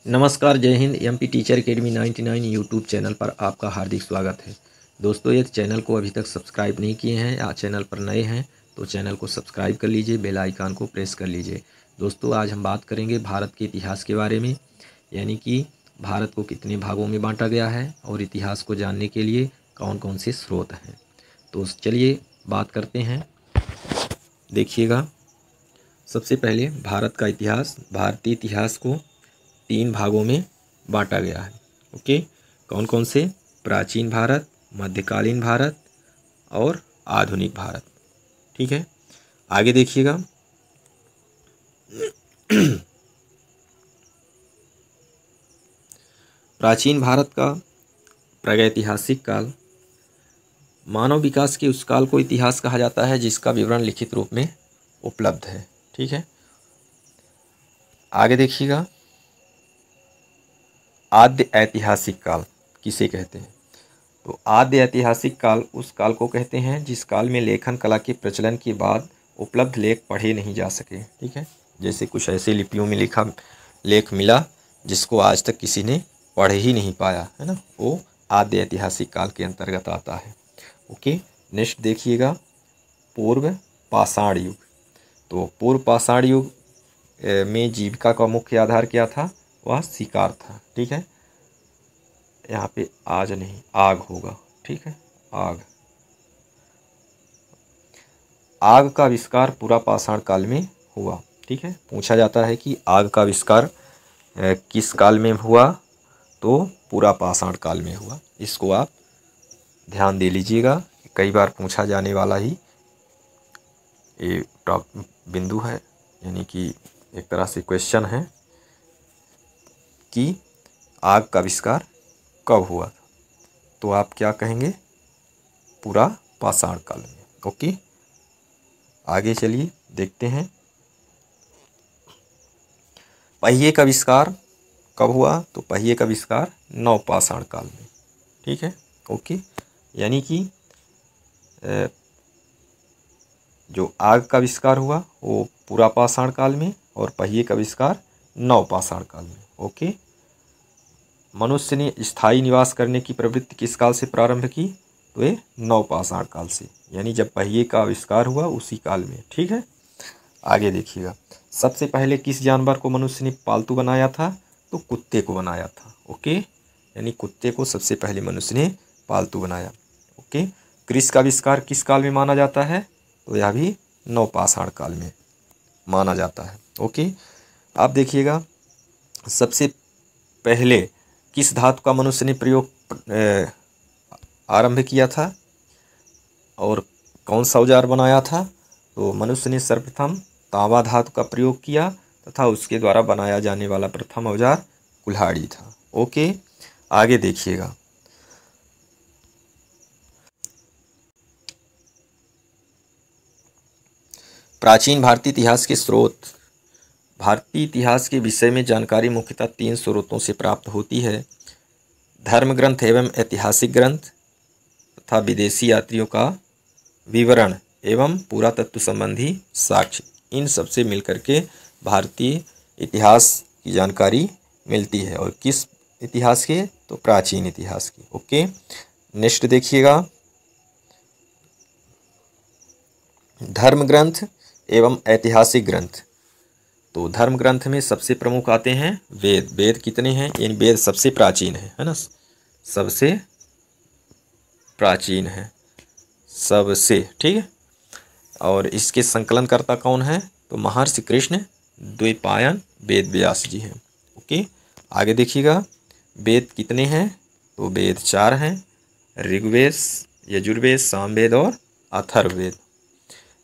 नमस्कार, जय Hind. MP teacher academy 99 YouTube channel पर आपका हार्दिक स्वागत है। दोस्तों, यदि चैनल को अभी तक सब्सक्राइब नहीं किए हैं या चैनल पर नए हैं तो चैनल को सब्सक्राइब कर लीजिए, बेल आइकन को प्रेस कर लीजिए। दोस्तों, आज हम बात करेंगे भारत के इतिहास के बारे में, यानी कि भारत को कितने भागों में बांटा गया है और इतिहास को जानने के लिए कौन कौन से स्रोत हैं। तो चलिए बात करते हैं। देखिएगा, सबसे पहले भारत का इतिहास, भारतीय इतिहास को 3 भागों में बांटा गया है। ओके, कौन कौन से? प्राचीन भारत, मध्यकालीन भारत और आधुनिक भारत। ठीक है, आगे देखिएगा। प्राचीन भारत का प्रागैतिहासिक काल, मानव विकास के उस काल को इतिहास कहा जाता है जिसका विवरण लिखित रूप में उपलब्ध है। ठीक है, आगे देखिएगा। आद्य ऐतिहासिक काल किसे कहते हैं? तो आद्य ऐतिहासिक काल उस काल को कहते हैं जिस काल में लेखन कला के प्रचलन के बाद उपलब्ध लेख पढ़े नहीं जा सके। ठीक है, जैसे कुछ ऐसे लिपियों में लिखा लेख मिला जिसको आज तक किसी ने पढ़ ही नहीं पाया, है ना, वो आद्य ऐतिहासिक काल के अंतर्गत आता है। ओके, नेक्स्ट देखिएगा, पूर्व पाषाण युग। तो पूर्व पाषाण युग में जीविका का मुख्य आधार क्या था? वह शिकार था। ठीक है, यहाँ पे आज नहीं आग होगा। ठीक है, आग का आविष्कार पूरा पाषाण काल में हुआ। ठीक है, पूछा जाता है कि आग का आविष्कार किस काल में हुआ? तो पूरा पाषाण काल में हुआ। इसको आप ध्यान दे लीजिएगा, कई बार पूछा जाने वाला ही ये टॉप बिंदु है, यानी कि एक तरह से क्वेश्चन है कि आग का आविष्कार कब हुआ था? तो आप क्या कहेंगे? पूरा पाषाण काल में। ओके, आगे चलिए देखते हैं। पहिए का आविष्कार कब हुआ? तो पहिए का आविष्कार नवपाषाण काल में। ठीक है, ओके, यानी कि जो आग का आविष्कार हुआ वो पूरा पाषाण काल में और पहिए का आविष्कार नवपाषाण काल में। ओके, मनुष्य ने स्थायी निवास करने की प्रवृत्ति किस काल से प्रारंभ की? तो ये नवपाषाण काल से, यानी जब पहिए का आविष्कार हुआ उसी काल में। ठीक है, आगे देखिएगा। सबसे पहले किस जानवर को मनुष्य ने पालतू बनाया था? तो कुत्ते को बनाया था। ओके, यानी कुत्ते को सबसे पहले मनुष्य ने पालतू बनाया। ओके, कृषि का आविष्कार किस काल में माना जाता है? तो यह भी नवपाषाण काल में माना जाता है। ओके, आप देखिएगा, सबसे पहले किस धातु का मनुष्य ने प्रयोग आरंभ किया था और कौन सा औजार बनाया था? तो मनुष्य ने सर्वप्रथम तांबा धातु का प्रयोग किया तथा उसके द्वारा बनाया जाने वाला प्रथम औजार कुल्हाड़ी था। ओके, आगे देखिएगा। प्राचीन भारतीय इतिहास के स्रोत। भारतीय इतिहास के विषय में जानकारी मुख्यतः 3 स्रोतों से प्राप्त होती है: धर्म ग्रंथ एवं ऐतिहासिक ग्रंथ तथा विदेशी यात्रियों का विवरण एवं पुरातत्व संबंधी साक्ष्य। इन सब से मिलकर के भारतीय इतिहास की जानकारी मिलती है। और किस इतिहास के? तो प्राचीन इतिहास की। ओके, नेक्स्ट देखिएगा, धर्म ग्रंथ एवं ऐतिहासिक ग्रंथ। तो धर्म ग्रंथ में सबसे प्रमुख आते हैं वेद। वेद कितने हैं? इन वेद सबसे प्राचीन है ना, सबसे प्राचीन है, सबसे। ठीक है, और इसके संकलनकर्ता कौन है? तो महर्षि कृष्ण द्वैपायन वेद व्यास जी हैं। ओके, आगे देखिएगा, वेद कितने हैं? तो वेद 4 हैं: ऋग्वेद, यजुर्वेद, सामवेद और अथर्ववेद।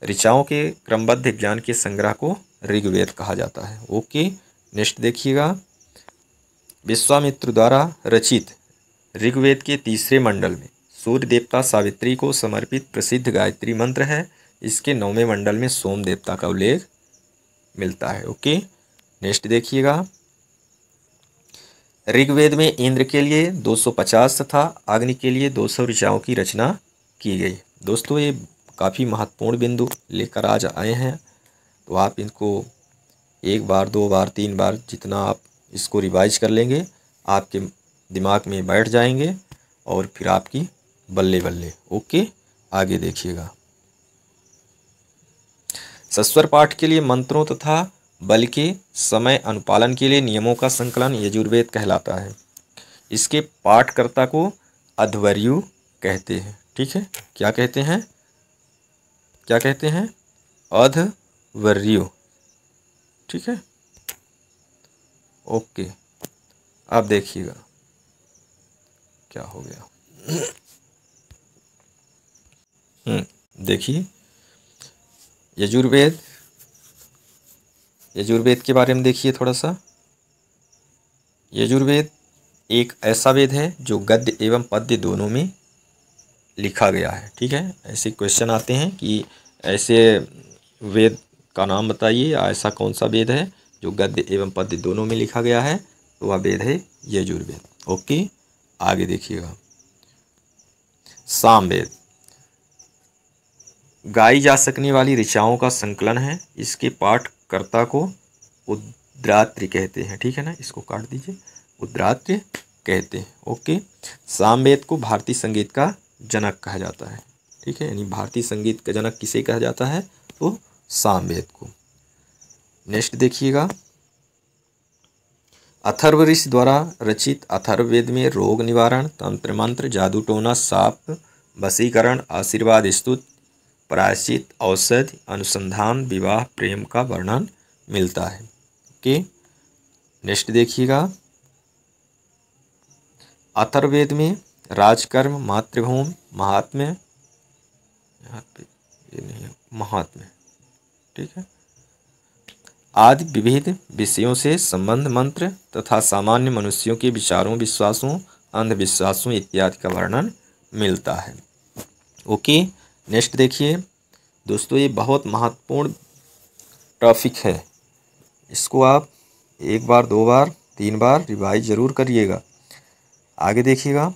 ऋचाओं के क्रमबद्ध ज्ञान के संग्रह को ऋग्वेद कहा जाता है। ओके, नेक्स्ट देखिएगा, विश्वामित्र द्वारा रचित ऋग्वेद के 3रे मंडल में सूर्य देवता सावित्री को समर्पित प्रसिद्ध गायत्री मंत्र है। इसके 9वें मंडल में सोम देवता का उल्लेख मिलता है। ओके, नेक्स्ट देखिएगा, ऋग्वेद में इंद्र के लिए 250 तथा अग्नि के लिए 200 ऋचाओं की रचना की गई। दोस्तों, ये काफ़ी महत्वपूर्ण बिंदु लेकर आज आए हैं, तो आप इनको 1 बार, 2 बार, 3 बार जितना आप इसको रिवाइज कर लेंगे, आपके दिमाग में बैठ जाएंगे और फिर आपकी बल्ले बल्ले। ओके, आगे देखिएगा। सस्वर पाठ के लिए मंत्रों तथा बल के समय अनुपालन के लिए नियमों का संकलन यजुर्वेद कहलाता है। इसके पाठकर्ता को अध्वर्यु कहते हैं। ठीक है, क्या कहते हैं, क्या कहते हैं, अध्वर्यु। ठीक है, ओके। अब देखिएगा क्या हो गया। देखिए यजुर्वेद, यजुर्वेद के बारे में देखिए थोड़ा सा। यजुर्वेद एक ऐसा वेद है जो गद्य एवं पद्य दोनों में लिखा गया है। ठीक है, ऐसे क्वेश्चन आते हैं कि ऐसे वेद का नाम बताइए, या ऐसा कौन सा वेद है जो गद्य एवं पद्य दोनों में लिखा गया है, तो वह वेद है यजुर्वेद। ओके, आगे देखिएगा। सामवेद गाई जा सकने वाली ऋचाओं का संकलन है। इसके पाठकर्ता को उद्रात्रि कहते हैं। ठीक है ना, इसको काट दीजिए, उद्रात्रि कहते हैं। ओके, सामवेद को भारतीय संगीत का जनक कहा जाता है। ठीक है, यानी भारतीय संगीत का जनक किसे कहा जाता है, तो सामवेद को। नेक्स्ट देखिएगा। अथर्व ऋषि द्वारा रचित अथर्ववेद में रोग निवारण, तंत्र मंत्र, जादू टोना, साप, वशीकरण, आशीर्वाद स्तुति, प्रायश्चित, औषधि, अनुसंधान, विवाह, प्रेम का वर्णन मिलता है। ओके, नेक्स्ट देखिएगा। अथर्ववेद में राजकर्म, मातृभूमि, महात्म्य, यहाँ पे ये नहीं है, महात्म्य, ठीक है, आदि विविध विषयों से संबंध मंत्र तथा सामान्य मनुष्यों के विचारों, विश्वासों, अंधविश्वासों इत्यादि का वर्णन मिलता है। ओके, नेक्स्ट देखिए दोस्तों, ये बहुत महत्वपूर्ण टॉपिक है। इसको आप एक बार, दो बार, तीन बार रिवाइज जरूर करिएगा। आगे देखिएगा।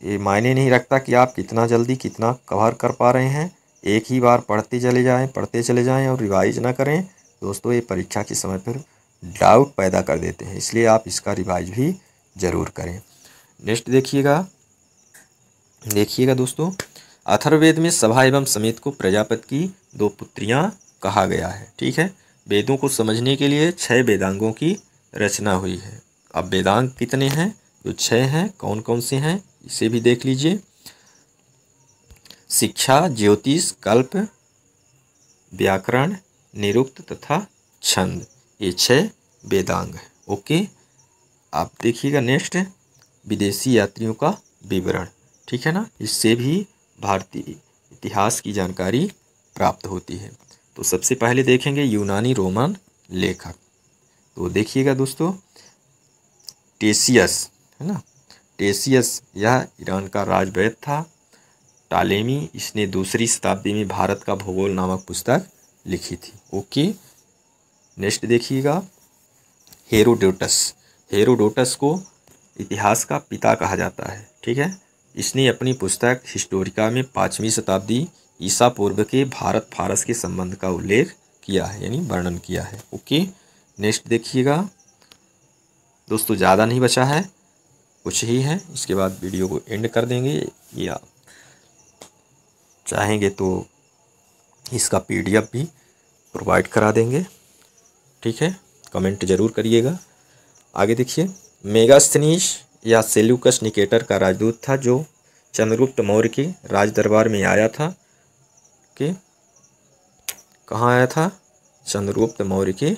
ये मायने नहीं रखता कि आप कितना जल्दी कितना कवर कर पा रहे हैं, एक ही बार पढ़ते चले जाएं और रिवाइज ना करें दोस्तों, ये परीक्षा के समय पर डाउट पैदा कर देते हैं, इसलिए आप इसका रिवाइज भी ज़रूर करें। नेक्स्ट देखिएगा दोस्तों, अथर्ववेद में सभा एवं समिति को प्रजापति की दो पुत्रियां कहा गया है। ठीक है, वेदों को समझने के लिए 6 वेदांगों की रचना हुई है। अब वेदांग कितने हैं, जो 6 हैं, कौन कौन से हैं, इसे भी देख लीजिए। शिक्षा, ज्योतिष, कल्प, व्याकरण, निरुक्त तथा छंद, ये 6 वेदांग हैं। ओके, आप देखिएगा। नेक्स्ट, विदेशी यात्रियों का विवरण। ठीक है ना, इससे भी भारतीय इतिहास की जानकारी प्राप्त होती है। तो सबसे पहले देखेंगे यूनानी रोमन लेखक। तो देखिएगा दोस्तों, टेसियस है ना, टेसियस यह ईरान का राजवैद्य था। टालेमी, इसने 2री शताब्दी में भारत का भूगोल नामक पुस्तक लिखी थी। ओके, नेक्स्ट देखिएगा। हेरोडोटस को इतिहास का पिता कहा जाता है। ठीक है, इसने अपनी पुस्तक हिस्टोरिका में 5वीं शताब्दी ईसा पूर्व के भारत फारस के संबंध का उल्लेख किया है, यानी वर्णन किया है। ओके, नेक्स्ट देखिएगा दोस्तों, ज़्यादा नहीं बचा है, कुछ ही है, इसके बाद वीडियो को एंड कर देंगे। या चाहेंगे तो इसका PDF भी प्रोवाइड करा देंगे। ठीक है, कमेंट जरूर करिएगा। आगे देखिए। मेगास्थनीज या सेल्यूकस निकेटर का राजदूत था, जो चंद्रगुप्त मौर्य के राज दरबार में आया था। कि कहाँ आया था, चंद्रगुप्त मौर्य के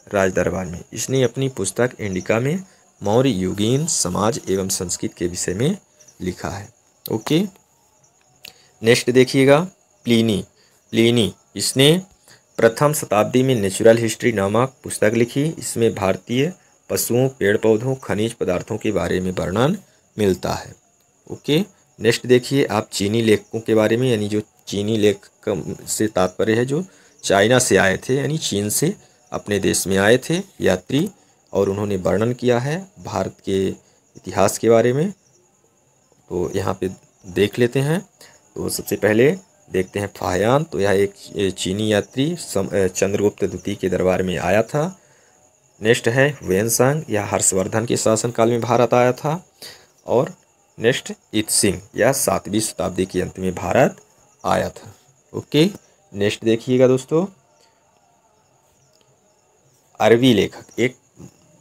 राज दरबार में। इसने अपनी पुस्तक इंडिका में मौर्य युगीन समाज एवं संस्कृति के विषय में लिखा है। ओके, नेक्स्ट देखिएगा। प्लिनी, इसने प्रथम शताब्दी में नेचुरल हिस्ट्री नामक पुस्तक लिखी। इसमें भारतीय पशुओं, पेड़ पौधों, खनिज पदार्थों के बारे में वर्णन मिलता है। ओके, नेक्स्ट देखिए आप चीनी लेखकों के बारे में, यानी जो चीनी लेखक से तात्पर्य है जो चाइना से आए थे, यानी चीन से अपने देश में आए थे यात्री, और उन्होंने वर्णन किया है भारत के इतिहास के बारे में। तो यहाँ पे देख लेते हैं। तो सबसे पहले देखते हैं फाहयान। तो यह एक चीनी यात्री चंद्रगुप्त द्वितीय के दरबार में आया था। नेक्स्ट है ह्वेनसांग, यह हर्षवर्धन के शासनकाल में भारत आया था। और नेक्स्ट इत्सिंग, यह 7वीं शताब्दी के अंत में भारत आया था। ओके, नेक्स्ट देखिएगा दोस्तों, अरबी लेखक। एक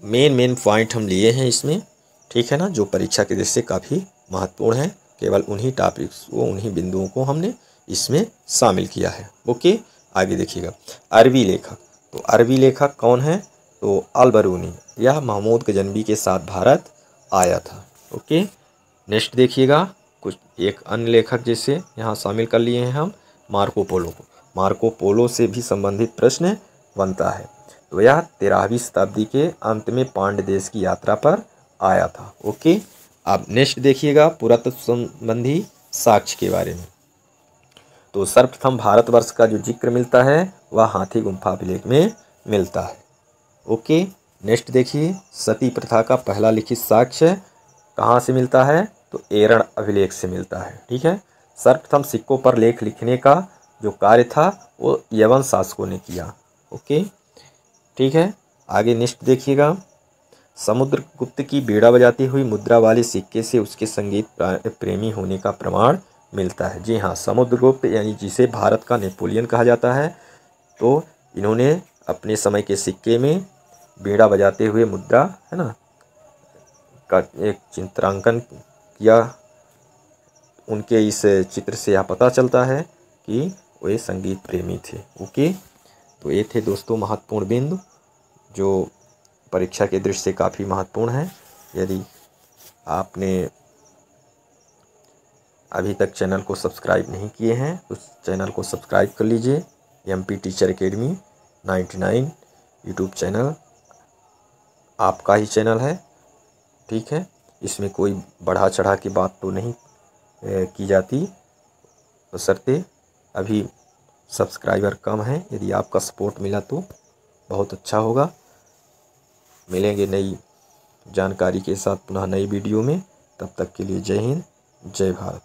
मेन पॉइंट हम लिए हैं इसमें, ठीक है ना, जो परीक्षा के दृष्टि से काफ़ी महत्वपूर्ण है। केवल उन्हीं टॉपिक्स को, उन्हीं बिंदुओं को हमने इसमें शामिल किया है। ओके, आगे देखिएगा, अरबी लेखक। तो अरबी लेखक कौन है? तो अल बरूनी, यह महमूद गजनवी के साथ भारत आया था। ओके, नेक्स्ट देखिएगा, कुछ एक अन्य लेखक जैसे यहाँ शामिल कर लिए हैं हम, मार्को पोलो को। मार्को पोलो से भी संबंधित प्रश्न बनता है। तो यह 13वीं शताब्दी के अंत में पांड्य देश की यात्रा पर आया था। ओके, अब नेक्स्ट देखिएगा, पुरातत्व संबंधी साक्ष्य के बारे में। तो सर्वप्रथम भारतवर्ष का जो जिक्र मिलता है वह हाथी गुम्फा अभिलेख में मिलता है। ओके, नेक्स्ट देखिए, सती प्रथा का पहला लिखित साक्ष्य कहाँ से मिलता है? तो एरण अभिलेख से मिलता है। ठीक है, सर्वप्रथम सिक्कों पर लेख लिखने का जो कार्य था वो यवन शासकों ने किया। ओके, ठीक है, आगे नेक्स्ट देखिएगा, समुद्रगुप्त की बीड़ा बजाती हुई मुद्रा वाले सिक्के से उसके संगीत प्रेमी होने का प्रमाण मिलता है। जी हाँ, समुद्रगुप्त यानी जिसे भारत का नेपोलियन कहा जाता है, तो इन्होंने अपने समय के सिक्के में बीड़ा बजाते हुए मुद्रा, है ना, का एक चित्रांकन किया। उनके इस चित्र से यह पता चलता है कि वे संगीत प्रेमी थे। ओके, तो ये थे दोस्तों महत्वपूर्ण बिंदु जो परीक्षा के दृष्टि से काफ़ी महत्वपूर्ण है। यदि आपने अभी तक चैनल को सब्सक्राइब नहीं किए हैं तो चैनल को सब्सक्राइब कर लीजिए। MP teacher academy 99 YouTube channel आपका ही चैनल है। ठीक है, इसमें कोई बढ़ा चढ़ा की बात तो नहीं की जाती, बशर्ते अभी सब्सक्राइबर कम है। यदि आपका सपोर्ट मिला तो बहुत अच्छा होगा। मिलेंगे नई जानकारी के साथ पुनः नई वीडियो में, तब तक के लिए जय हिंद, जय भारत।